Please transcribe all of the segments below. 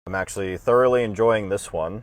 I'm actually thoroughly enjoying this one.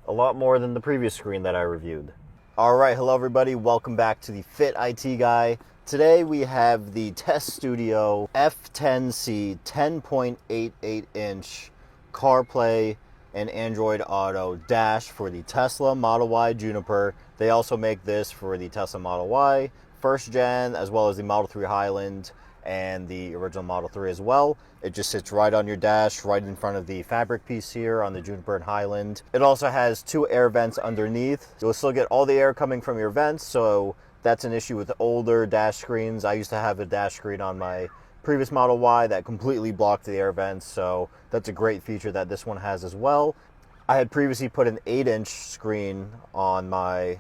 A lot more than the previous screen that I reviewed. All right, hello everybody. Welcome back to the Fit IT Guy. Today we have the TesStudio F10C 10.88 inch CarPlay and Android Auto dash for the Tesla Model Y Juniper. They also make this for the Tesla Model Y first gen, as well as the Model 3 Highland and the original Model 3 as well. It just sits right on your dash, right in front of the fabric piece here on the Juniper and Highland. It also has 2 air vents underneath. You'll still get all the air coming from your vents, so that's an issue with older dash screens. I used to have a dash screen on my previous Model Y that completely blocked the air vents, so that's a great feature that this one has as well. I had previously put an 8-inch screen on my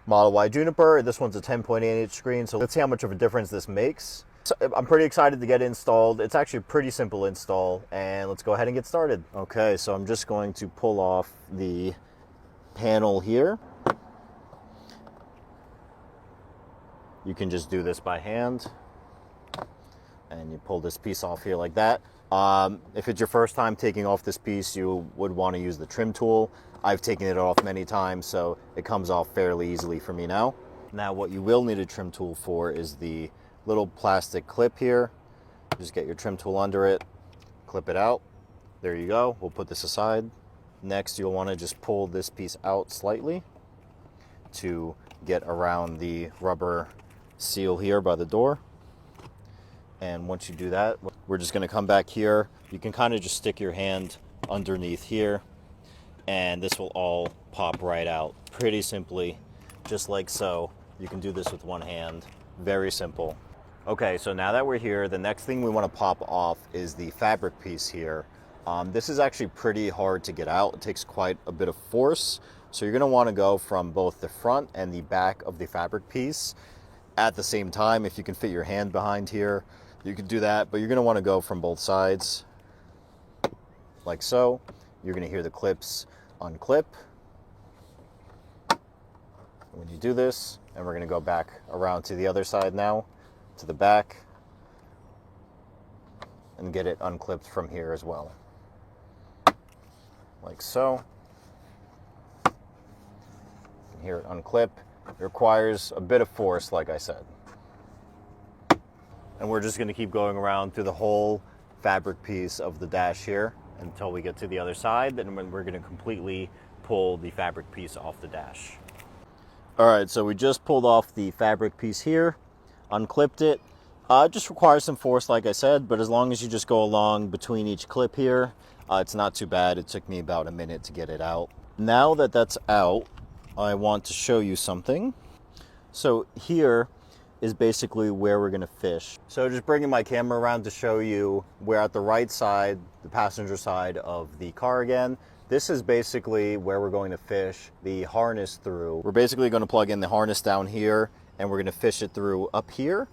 Model Y Juniper. This one's a 10.8-inch screen, so let's see how much of a difference this makes. So I'm pretty excited to get it installed. It's actually a pretty simple install, and let's go ahead and get started. Okay, so I'm just going to pull off the panel here. You can just do this by hand, and you pull this piece off here like that. If it's your first time taking off this piece, you would want to use the trim tool. I've taken it off many times, so it comes off fairly easily for me now. Now, what you will need a trim tool for is the little plastic clip here. Just get your trim tool under it, clip it out. There you go. We'll put this aside. Next, you'll want to just pull this piece out slightly to get around the rubber seal here by the door. And once you do that, we're just going to come back here. You can kind of just stick your hand underneath here, and this will all pop right out pretty simply, just like so. You can do this with one hand. Very simple. Okay, so now that we're here, the next thing we want to pop off is the fabric piece here. This is actually pretty hard to get out. It takes quite a bit of force. So you're going to want to go from both the front and the back of the fabric piece at the same time. If you can fit your hand behind here, you can do that, but you're going to want to go from both sides like so. You're going to hear the clips unclip when you do this, and we're going to go back around to the other side now, to the back, and get it unclipped from here as well, like so. You can hear it unclip. It requires a bit of force, like I said. And we're just going to keep going around through the whole fabric piece of the dash here until we get to the other side. Then we're going to completely pull the fabric piece off the dash. All right, so we just pulled off the fabric piece here, unclipped it. It just requires some force, like I said, but as long as you just go along between each clip here, it's not too bad. It took me about a minute to get it out. Now that that's out, I want to show you something. So here is basically where we're going to fish. So just bringing my camera around to show you, we're at the right side, the passenger side of the car again. This is basically where we're going to fish the harness through. We're basically going to plug in the harness down here, and we're going to fish it through up here,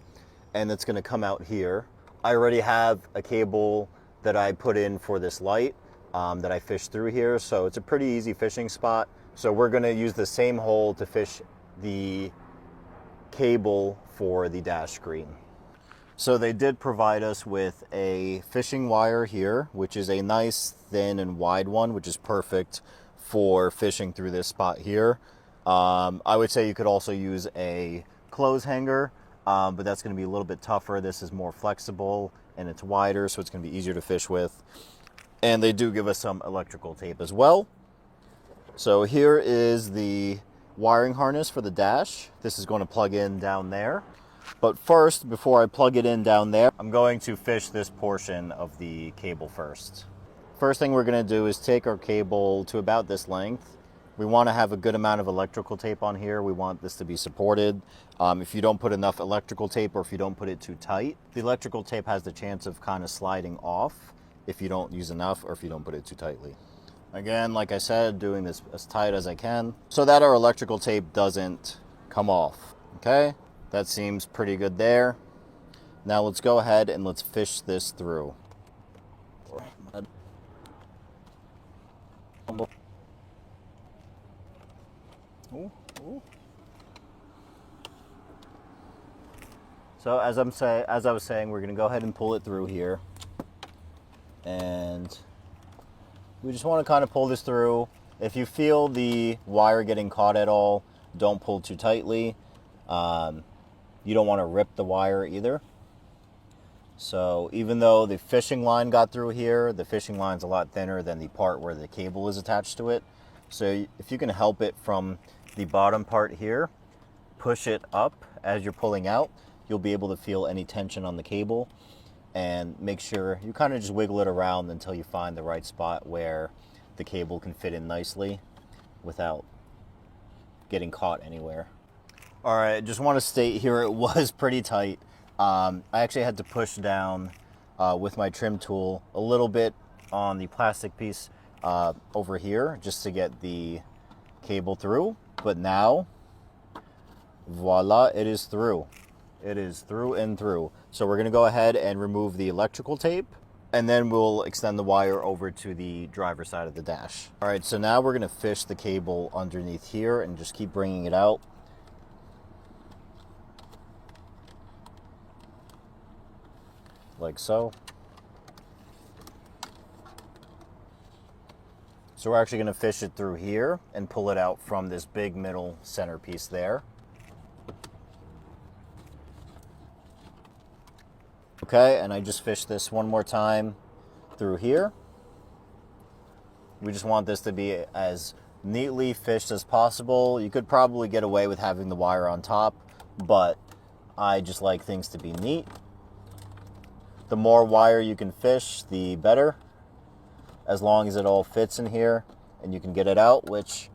and it's going to come out here. I already have a cable that I put in for this light that I fish through here, so it's a pretty easy fishing spot. So we're going to use the same hole to fish the cable for the dash screen. So they did provide us with a fishing wire here, which is a nice thin and wide one, which is perfect for fishing through this spot here. I would say you could also use a clothes hanger, but that's going to be a little bit tougher. This is more flexible and it's wider, so it's going to be easier to fish with. And they do give us some electrical tape as well. So here is the wiring harness for the dash. This is going to plug in down there. But first, before I plug it in down there, I'm going to fish this portion of the cable first. First thing we're going to do is take our cable to about this length. We want to have a good amount of electrical tape on here. We want this to be supported. If you don't put enough electrical tape, or if you don't put it too tight, the electrical tape has the chance of kind of sliding off if you don't use enough or if you don't put it too tightly. Again, like I said, doing this as tight as I can so that our electrical tape doesn't come off. Okay, that seems pretty good there. Now let's go ahead and let's fish this through. Ooh, ooh. So as I was saying, we're going to go ahead and pull it through here. And we just want to kind of pull this through. If you feel the wire getting caught at all, don't pull too tightly. You don't want to rip the wire either. So even though the fishing line got through here, the fishing line's a lot thinner than the part where the cable is attached to it. So if you can help it from the bottom part here, push it up as you're pulling out, you'll be able to feel any tension on the cable, and make sure you kind of just wiggle it around until you find the right spot where the cable can fit in nicely without getting caught anywhere. All right, just want to state here, it was pretty tight. I actually had to push down with my trim tool a little bit on the plastic piece over here just to get the cable through. But now, voila, it is through. It is through and through. So we're going to go ahead and remove the electrical tape, and then we'll extend the wire over to the driver's side of the dash. All right, so now we're going to fish the cable underneath here and just keep bringing it out. Like so. So we're actually going to fish it through here and pull it out from this big middle centerpiece there. Okay, and I just fished this one more time through here. We just want this to be as neatly fished as possible. You could probably get away with having the wire on top, but I just like things to be neat. The more wire you can fish, the better, as long as it all fits in here and you can get it out, which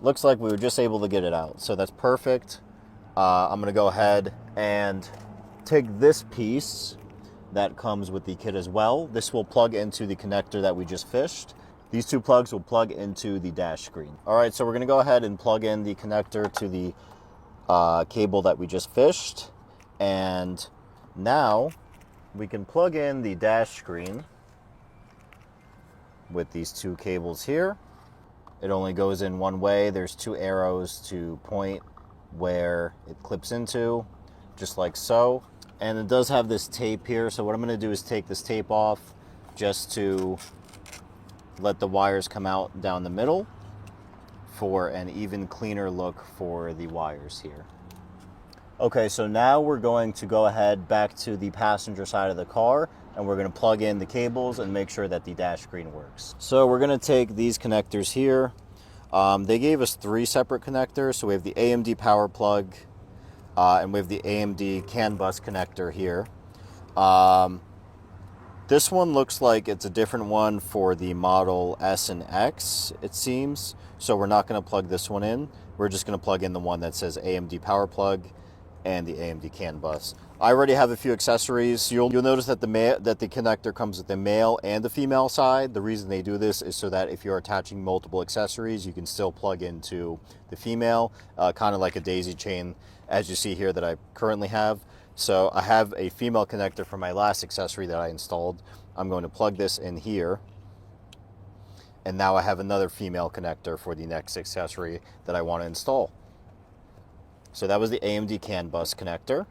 looks like we were just able to get it out. So that's perfect. I'm going to go ahead and take this piece that comes with the kit as well. This will plug into the connector that we just fished. These two plugs will plug into the dash screen. All right, so we're going to go ahead and plug in the connector to the cable that we just fished. And now we can plug in the dash screen with these two cables here. It only goes in one way. There's two arrows to point where it clips into, just like so. And it does have this tape here, so what I'm going to do is take this tape off just to let the wires come out down the middle for an even cleaner look for the wires here. Okay, so now we're going to go ahead back to the passenger side of the car, and we're going to plug in the cables and make sure that the dash screen works. So we're going to take these connectors here. They gave us 3 separate connectors. So we have the AMD power plug, and we have the AMD CAN bus connector here. This one looks like it's a different one for the Model S and X, it seems. So we're not going to plug this one in. We're just going to plug in the one that says AMD power plug and the AMD CAN bus. I already have a few accessories. You'll notice that the connector comes with the male and the female side. The reason they do this is so that if you're attaching multiple accessories, you can still plug into the female, kind of like a daisy chain, as you see here that I currently have. So I have a female connector for my last accessory that I installed. I'm going to plug this in here. And now I have another female connector for the next accessory that I want to install. So that was the AMD CAN bus connector.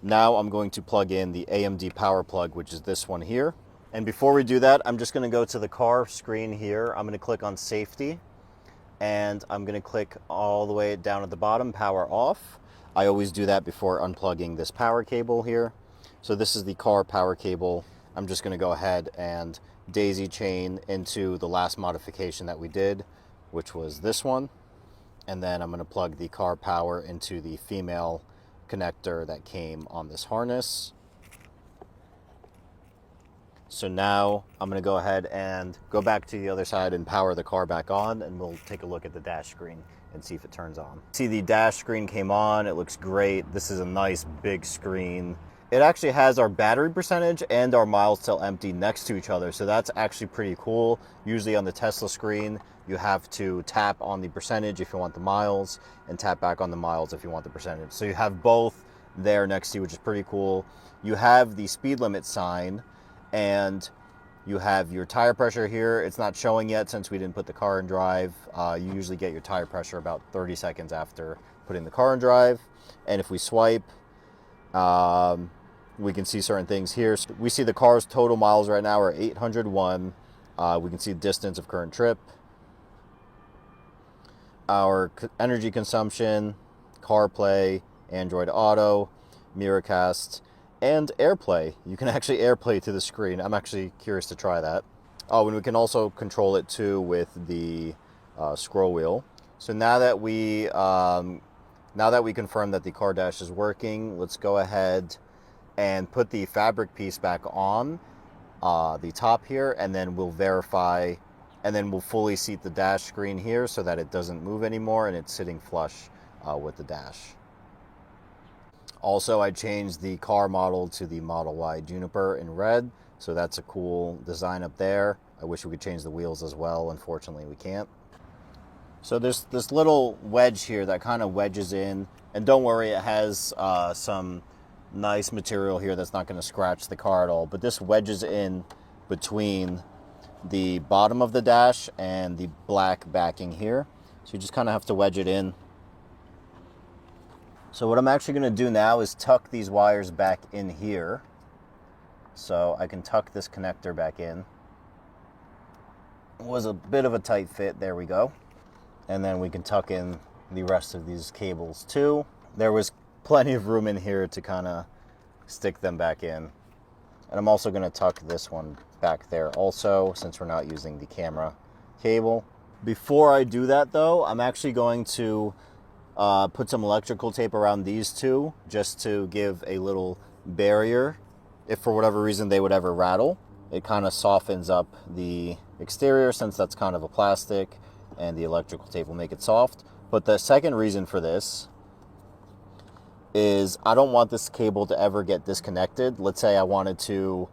Now I'm going to plug in the AMD power plug, which is this one here. And before we do that, I'm just going to go to the car screen here. I'm going to click on safety, and I'm going to click all the way down at the bottom, power off. I always do that before unplugging this power cable here. So this is the car power cable. I'm just going to go ahead and daisy chain into the last modification that we did, which was this one. And then I'm going to plug the car power into the female connector that came on this harness. So now I'm going to go ahead and go back to the other side and power the car back on, and we'll take a look at the dash screen and see if it turns on. See, the dash screen came on. It looks great. This is a nice big screen. It actually has our battery percentage and our miles till empty next to each other, so that's actually pretty cool. Usually on the Tesla screen, you have to tap on the percentage if you want the miles and tap back on the miles if you want the percentage. So you have both there next to you, which is pretty cool. You have the speed limit sign, and you have your tire pressure here. It's not showing yet since we didn't put the car in drive. You usually get your tire pressure about 30 seconds after putting the car in drive. And if we swipe, we can see certain things here. So we see the car's total miles right now are 801. We can see distance of current trip, our energy consumption, CarPlay, Android Auto, Miracast, and AirPlay. You can actually AirPlay to the screen. I'm actually curious to try that. Oh, and we can also control it too with the scroll wheel. So now that we confirm that the car dash is working, let's go ahead and put the fabric piece back on the top here, and then we'll verify, and then we'll fully seat the dash screen here so that it doesn't move anymore and it's sitting flush with the dash. Also, I changed the car model to the Model Y Juniper in red, so that's a cool design up there. I wish we could change the wheels as well. Unfortunately, we can't. So there's this little wedge here that kind of wedges in, and don't worry, it has some nice material here that's not going to scratch the car at all, but this wedges in between the bottom of the dash and the black backing here, so you just kind of have to wedge it in. So what I'm actually going to do now is tuck these wires back in here, so I can tuck this connector back in. It was a bit of a tight fit, there we go. And then we can tuck in the rest of these cables too. There was plenty of room in here to kind of stick them back in. And I'm also going to tuck this one back there also, since we're not using the camera cable. Before I do that though, I'm actually going to put some electrical tape around these two, just to give a little barrier if for whatever reason they would ever rattle. It kind of softens up the exterior, since that's kind of a plastic, and the electrical tape will make it soft. But the second reason for this is I don't want this cable to ever get disconnected. Let's say I wanted to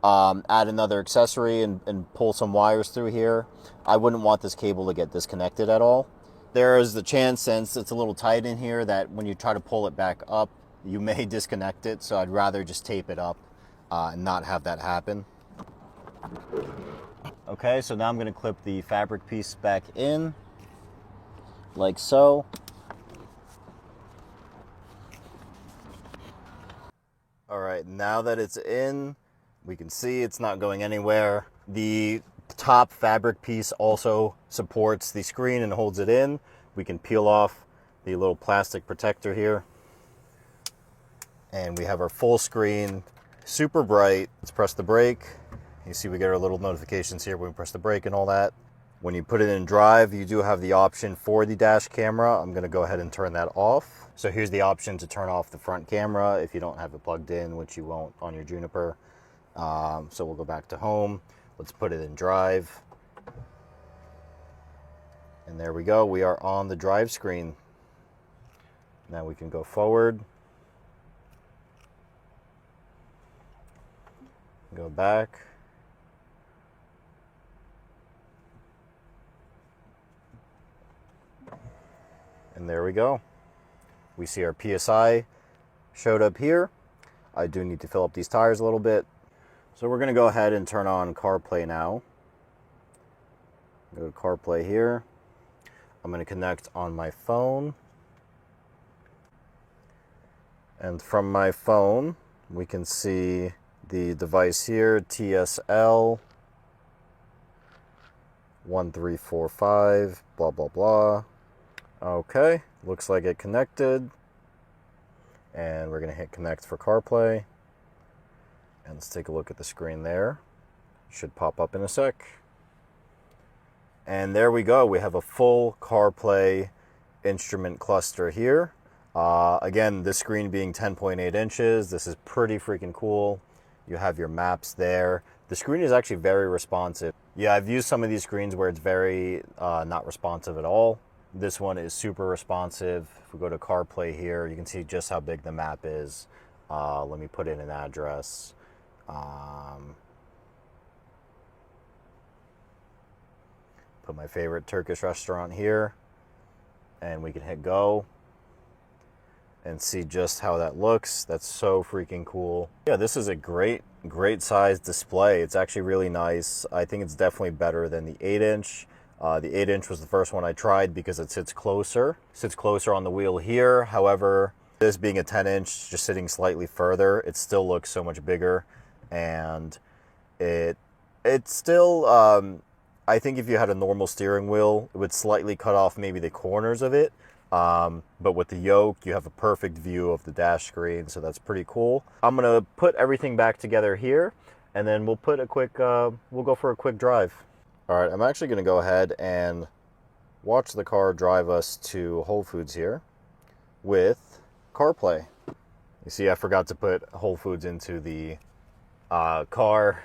add another accessory and pull some wires through here. I wouldn't want this cable to get disconnected at all. There is the chance, since it's a little tight in here, that when you try to pull it back up, you may disconnect it. So I'd rather just tape it up and not have that happen. Okay, so now I'm going to clip the fabric piece back in, like so. All right, now that it's in, we can see it's not going anywhere. The top fabric piece also supports the screen and holds it in. We can peel off the little plastic protector here, and we have our full screen, super bright. Let's press the brake. You see we get our little notifications here when we press the brake and all that. When you put it in drive, you do have the option for the dash camera. I'm going to go ahead and turn that off. So here's the option to turn off the front camera if you don't have it plugged in, which you won't on your Juniper. So we'll go back to home. Let's put it in drive. And there we go. We are on the drive screen. Now we can go forward. Go back. And there we go. We see our PSI showed up here. I do need to fill up these tires a little bit. So we're going to go ahead and turn on CarPlay now. Go to CarPlay here. I'm going to connect on my phone. And from my phone, we can see the device here, TSL1345, blah, blah, blah. Okay, looks like it connected. And we're going to hit connect for CarPlay. And let's take a look at the screen there. Should pop up in a sec. And there we go. We have a full CarPlay instrument cluster here. Again, this screen being 10.8 inches, this is pretty freaking cool. You have your maps there. The screen is actually very responsive. Yeah, I've used some of these screens where it's very not responsive at all. This one is super responsive. If we go to CarPlay here, you can see just how big the map is. Let me put in an address. Put my favorite Turkish restaurant here, and we can hit go and see just how that looks. That's so freaking cool. Yeah, this is a great size display. It's actually really nice. I think it's definitely better than the 8-inch. The 8-inch was the first one I tried because it sits closer on the wheel here. However, this being a 10-inch, just sitting slightly further, it still looks so much bigger, and it It's still, I think if you had a normal steering wheel, it would slightly cut off maybe the corners of it. But with the yoke, you have a perfect view of the dash screen, so that's pretty cool. I'm gonna put everything back together here, and then we'll put a quick, we'll go for a quick drive. All right, I'm actually gonna go ahead and watch the car drive us to Whole Foods here with CarPlay. You see, I forgot to put Whole Foods into the car,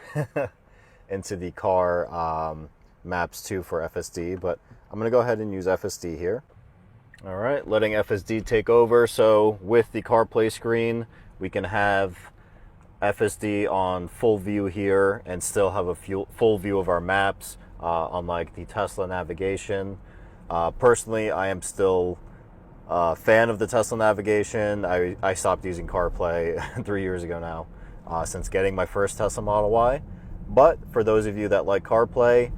into the car maps too for FSD, but I'm gonna go ahead and use FSD here. All right, letting FSD take over. So with the CarPlay screen, we can have FSD on full view here and still have a full view of our maps, unlike the Tesla navigation. Personally, I am still a fan of the Tesla navigation. I stopped using CarPlay 3 years ago now, since getting my first Tesla Model Y. But for those of you that like CarPlay,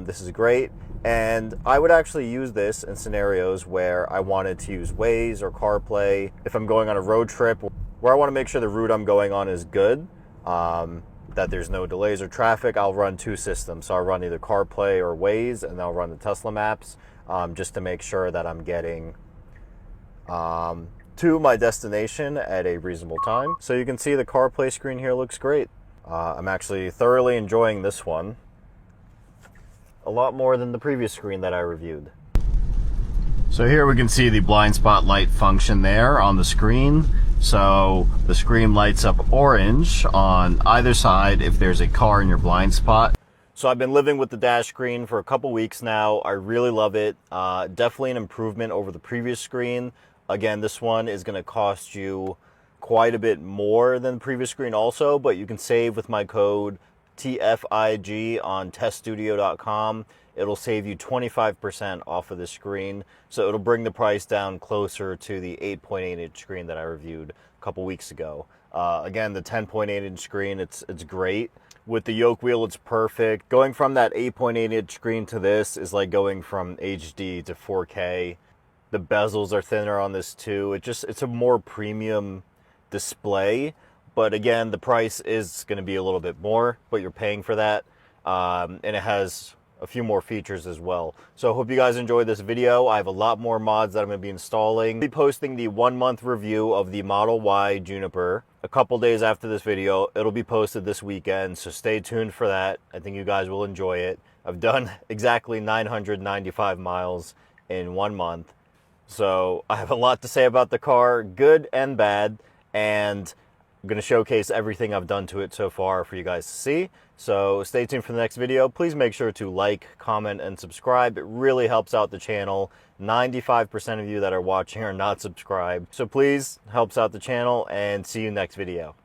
this is great. And I would actually use this in scenarios where I wanted to use Waze or CarPlay. If I'm going on a road trip where I want to make sure the route I'm going on is good, that there's no delays or traffic, I'll run two systems. So I'll run either CarPlay or Waze, and I'll run the Tesla maps, just to make sure that I'm getting to my destination at a reasonable time. So you can see the CarPlay screen here looks great. I'm actually thoroughly enjoying this one. A lot more than the previous screen that I reviewed. So here we can see the blind spot light function there on the screen. So the screen lights up orange on either side if there's a car in your blind spot. So I've been living with the dash screen for a couple weeks now. I really love it. Definitely an improvement over the previous screen. Again, this one is gonna cost you quite a bit more than the previous screen also, but you can save with my code TFIG on TesStudio.com. It'll save you 25% off of the screen, so it'll bring the price down closer to the 8.8 inch screen that I reviewed a couple weeks ago. Again, the 10.8 inch screen, it's great. With the yoke wheel, it's perfect. Going from that 8.8 inch screen to this is like going from HD to 4K. The bezels are thinner on this too. It's a more premium display. But again, the price is going to be a little bit more, but you're paying for that. And it has a few more features as well. So I hope you guys enjoyed this video. I have a lot more mods that I'm going to be installing. I'll be posting the 1-month review of the Model Y Juniper a couple days after this video. It'll be posted this weekend, so stay tuned for that. I think you guys will enjoy it. I've done exactly 995 miles in 1 month. So I have a lot to say about the car, good and bad, and I'm going to showcase everything I've done to it so far for you guys to see. So stay tuned for the next video. Please make sure to like, comment, and subscribe. It really helps out the channel. 95% of you that are watching are not subscribed. So please, helps out the channel, and see you next video.